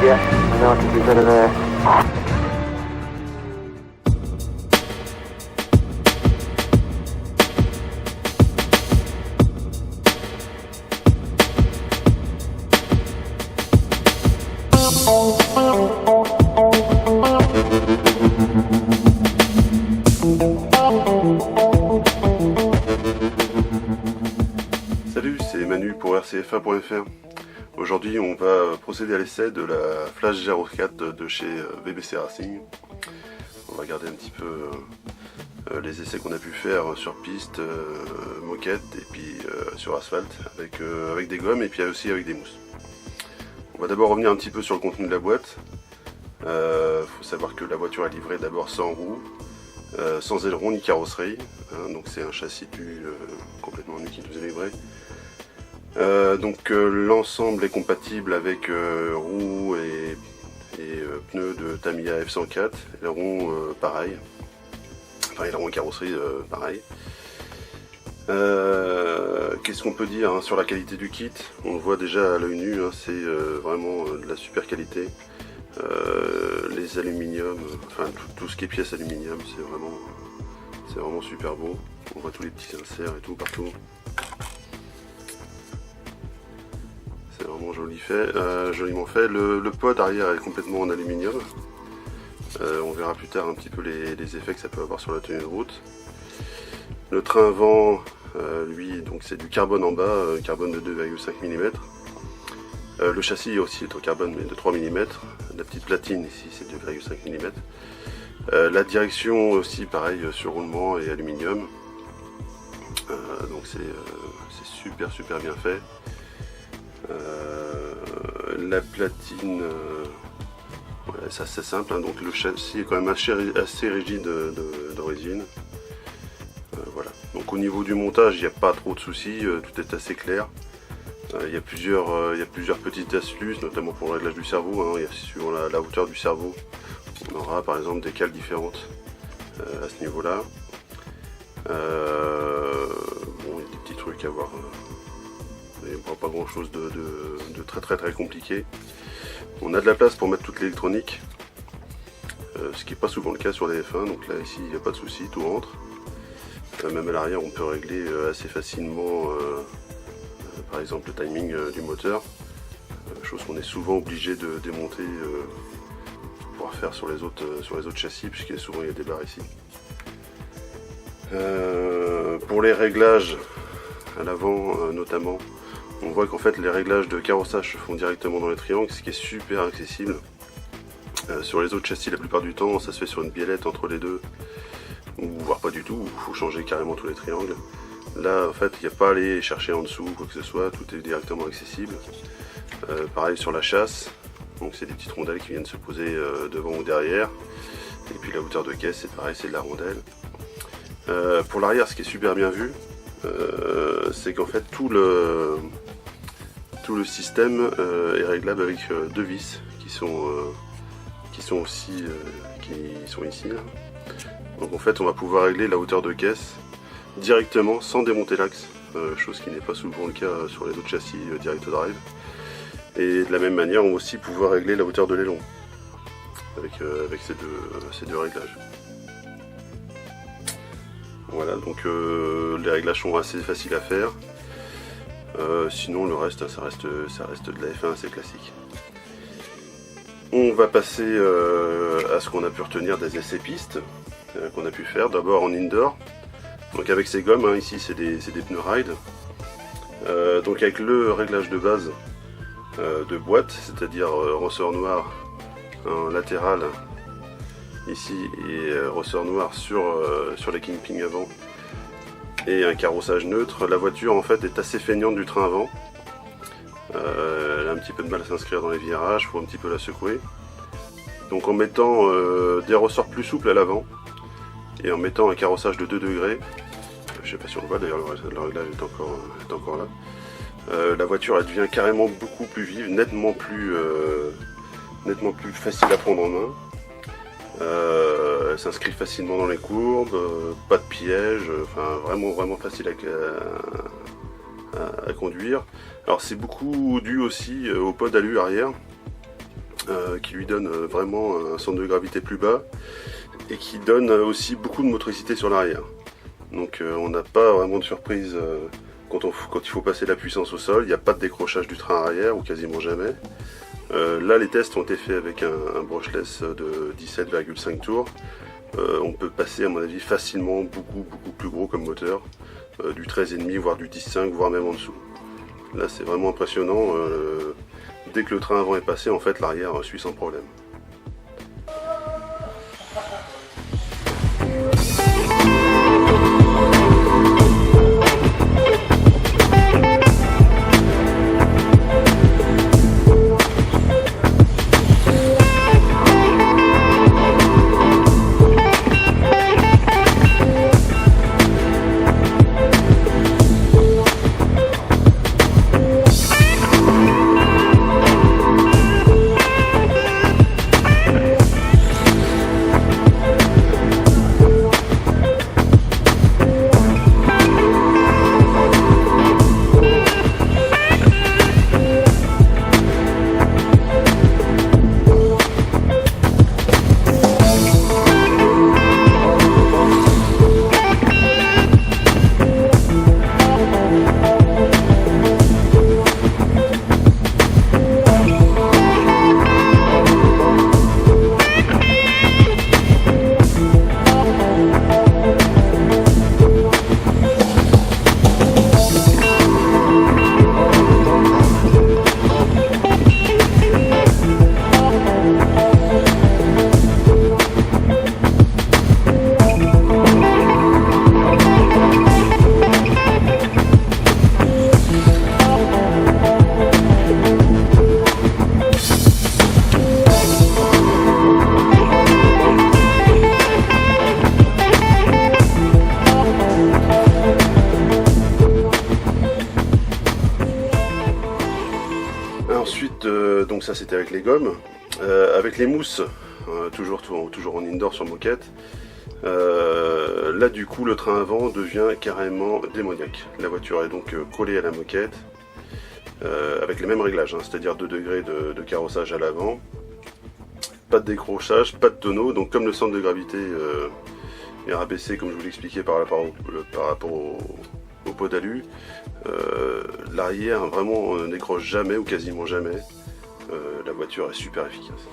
Yeah, I know, I can do better there. Salut, c'est Manu pour RCF1.fr. Aujourd'hui, on va procéder à l'essai de la Flash GR4 de chez VBC Racing. On va regarder un petit peu les essais qu'on a pu faire sur piste, moquette et puis sur asphalte avec des gommes et puis aussi avec des mousses. On va d'abord revenir un petit peu sur le contenu de la boîte. Faut savoir que la voiture est livrée d'abord sans roues, sans aileron ni carrosserie, hein, donc c'est un châssis complètement nu qui nous est livré. L'ensemble est compatible avec roues et pneus de Tamiya F104, aileron pareil, enfin aileron et carrosserie pareil. Qu'est-ce qu'on peut dire hein, sur la qualité du kit? On le voit déjà à l'œil nu, hein, c'est vraiment de la super qualité. Les aluminiums, enfin tout ce qui est pièces aluminium, c'est vraiment super beau. On voit tous les petits inserts et tout partout. C'est vraiment joliment fait. Le pod arrière est complètement en aluminium. On verra plus tard un petit peu les effets que ça peut avoir sur la tenue de route. Le train avant, lui, donc c'est du carbone en bas, carbone de 2,5 mm. Le châssis aussi est en carbone mais de 3 mm. La petite platine ici c'est 2,5 mm. La direction aussi pareil sur roulement et aluminium. Donc c'est super bien fait. La platine, c'est assez simple, hein, donc le châssis est quand même assez rigide d'origine. Voilà. Donc au niveau du montage, il n'y a pas trop de soucis, tout est assez clair. Il y a plusieurs petites astuces, notamment pour le réglage du cerveau. Hein. Suivant la hauteur du cerveau, on aura par exemple des cales différentes à ce niveau-là. Bon, il y a des petits trucs à voir. Il n'y a pas grand chose de très compliqué. On a de la place pour mettre toute l'électronique, ce qui n'est pas souvent le cas sur les F1. Donc là, ici, il n'y a pas de souci, tout rentre. Même à l'arrière, on peut régler assez facilement. Par exemple le timing du moteur, chose qu'on est souvent obligé de démonter pour pouvoir faire sur les autres châssis, puisqu'il souvent il y a des barres ici. Pour les réglages à l'avant notamment, on voit qu'en fait les réglages de carrossage se font directement dans les triangles, ce qui est super accessible. Sur les autres châssis la plupart du temps ça se fait sur une biellette entre les deux, ou voire pas du tout, il faut changer carrément tous les triangles. Là en fait il n'y a pas à aller chercher en dessous ou quoi que ce soit, tout est directement accessible. Pareil sur la chasse, donc c'est des petites rondelles qui viennent se poser devant ou derrière. Et puis la hauteur de caisse c'est pareil, c'est de la rondelle. Pour l'arrière, ce qui est super bien vu, c'est qu'en fait tout le système est réglable avec deux vis qui sont ici là. Donc en fait on va pouvoir régler la hauteur de caisse directement sans démonter l'axe, chose qui n'est pas souvent le cas sur les autres châssis direct drive. Et de la même manière on va aussi pouvoir régler la hauteur de l'aileron avec ces deux réglages. Voilà, donc les réglages sont assez faciles à faire. Sinon le reste ça reste de la F1 assez classique. On va passer à ce qu'on a pu retenir des essais pistes qu'on a pu faire, d'abord en indoor. Donc avec ces gommes, hein, ici c'est des pneus ride. Donc avec le réglage de base de boîte, c'est-à-dire ressort noir en latéral ici et ressort noir sur les kingpins avant et un carrossage neutre, la voiture en fait est assez feignante du train avant. Elle a un petit peu de mal à s'inscrire dans les virages, il faut un petit peu la secouer. Donc en mettant des ressorts plus souples à l'avant et en mettant un carrossage de 2 degrés, je sais pas si on le voit d'ailleurs, le réglage est encore là, la voiture elle devient carrément beaucoup plus vive, nettement plus facile à prendre en main. Elle s'inscrit facilement dans les courbes, pas de piège, enfin vraiment facile à conduire. Alors c'est beaucoup dû aussi au pod alu arrière, qui lui donne vraiment un centre de gravité plus bas et qui donne aussi beaucoup de motricité sur l'arrière. Donc on n'a pas vraiment de surprise quand il faut passer la puissance au sol. Il n'y a pas de décrochage du train arrière ou quasiment jamais. Là les tests ont été faits avec un brushless de 17,5 tours. On peut passer à mon avis facilement beaucoup plus gros comme moteur, du 13,5 voire du 10,5 voire même en dessous. Là c'est vraiment impressionnant, dès que le train avant est passé en fait l'arrière suit sans problème. Ensuite, donc ça c'était avec les gommes, avec les mousses, toujours en indoor sur moquette. Là du coup le train avant devient carrément démoniaque. La voiture est donc collée à la moquette, avec les mêmes réglages, hein, c'est-à-dire 2 degrés de carrossage à l'avant, pas de décrochage, pas de tonneau, donc comme le centre de gravité est rabaissé comme je vous l'expliquais par rapport au pot d'alu, l'arrière vraiment ne décroche jamais ou quasiment jamais. La voiture est super efficace.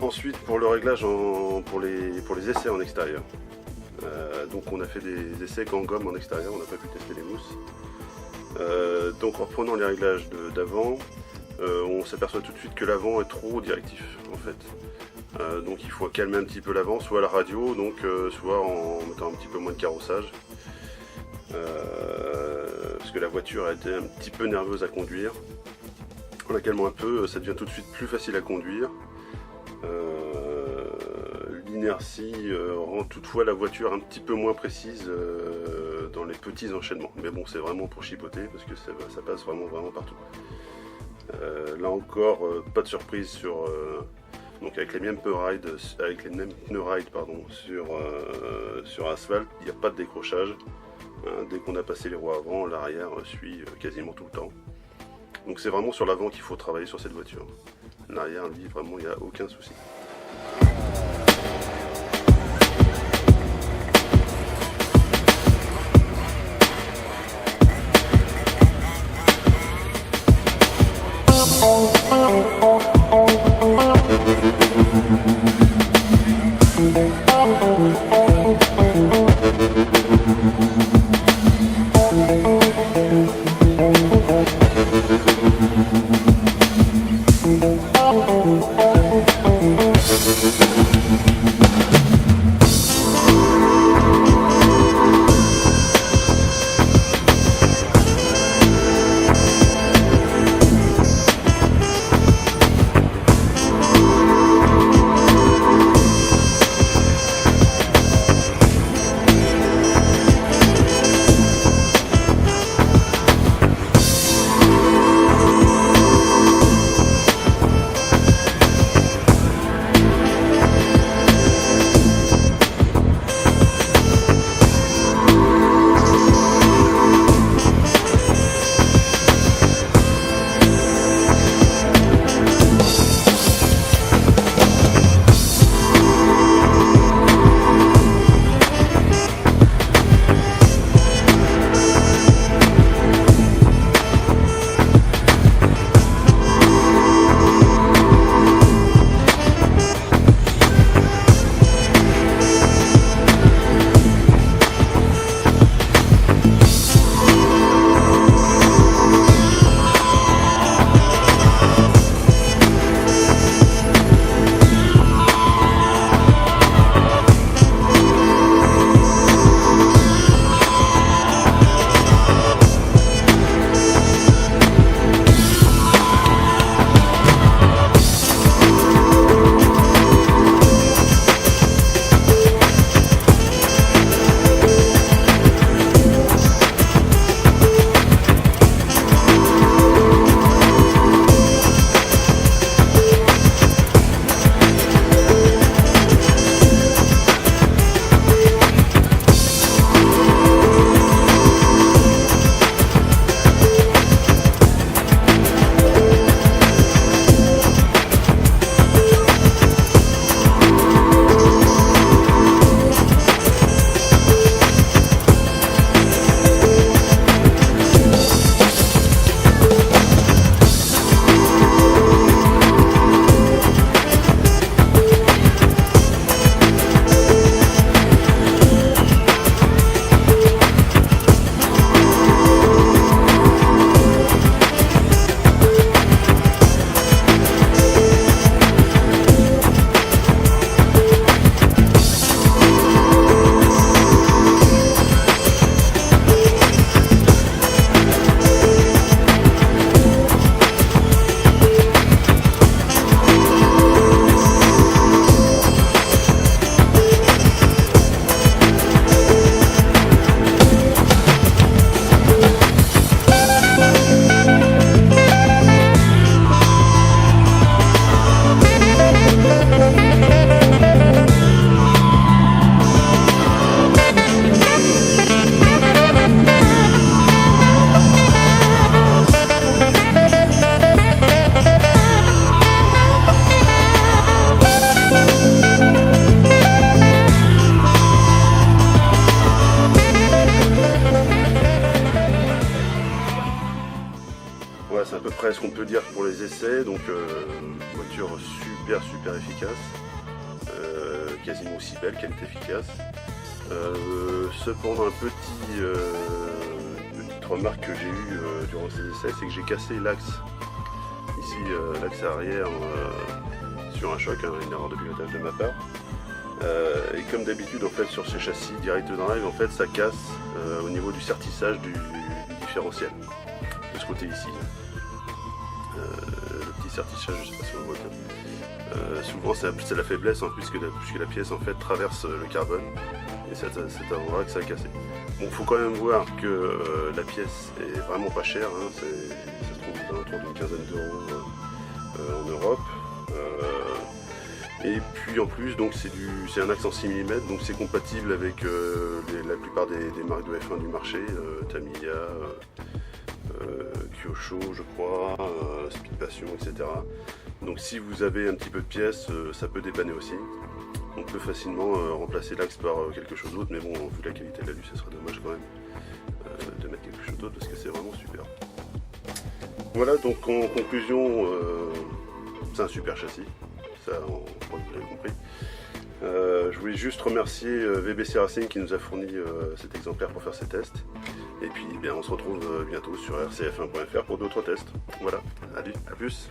Ensuite pour le réglage pour les essais en extérieur. Donc on a fait des essais qu'en gomme en extérieur, on n'a pas pu tester les mousses. Donc en reprenant les réglages d'avant, on s'aperçoit tout de suite que l'avant est trop directif en fait. Donc il faut calmer un petit peu l'avant, soit à la radio, donc soit en mettant un petit peu moins de carrossage. Parce que la voiture a été un petit peu nerveuse à conduire. En la calmant un peu, ça devient tout de suite plus facile à conduire. L'inertie rend toutefois la voiture un petit peu moins précise dans les petits enchaînements. Mais bon, c'est vraiment pour chipoter parce que ça passe vraiment partout. Là encore, pas de surprise sur donc avec les mêmes pneus ride, sur asphalte, il n'y a pas de décrochage. Dès qu'on a passé les roues avant, l'arrière suit quasiment tout le temps. Donc c'est vraiment sur l'avant qu'il faut travailler sur cette voiture. L'arrière, lui, vraiment, il n'y a aucun souci. C'est à peu près ce qu'on peut dire pour les essais. Donc voiture super efficace, quasiment aussi belle qu'elle est efficace. Cependant, une petite remarque que j'ai eue durant ces essais, c'est que j'ai cassé l'axe ici, l'axe arrière sur un choc, une erreur de pilotage de ma part. Et comme d'habitude, en fait, sur ces châssis direct drive, en fait, ça casse au niveau du sertissage du différentiel de ce côté ici. sertichage, je sais pas si on le voit bien. Souvent c'est la faiblesse, hein, puisque la pièce en fait traverse le carbone, et c'est à cet endroit que ça a cassé. Bon, faut quand même voir que la pièce est vraiment pas chère, hein, ça se trouve autour d'une quinzaine d'euros en Europe. Et puis en plus, donc c'est un axe en 6 mm, donc c'est compatible avec la plupart des marques de F1 du marché, Tamiya, Kyosho je crois, Speed Passion, etc. Donc si vous avez un petit peu de pièces, ça peut dépanner aussi. On peut facilement remplacer l'axe par quelque chose d'autre, mais bon, vu la qualité de l'alu, ce serait dommage quand même de mettre quelque chose d'autre parce que c'est vraiment super. Voilà, donc en conclusion, c'est un super châssis, ça je crois que vous l'avez compris. Je voulais juste remercier VBC Racing qui nous a fourni cet exemplaire pour faire ces tests. Et puis bien, on se retrouve bientôt sur rcf1.fr pour d'autres tests. Voilà, allez, à plus.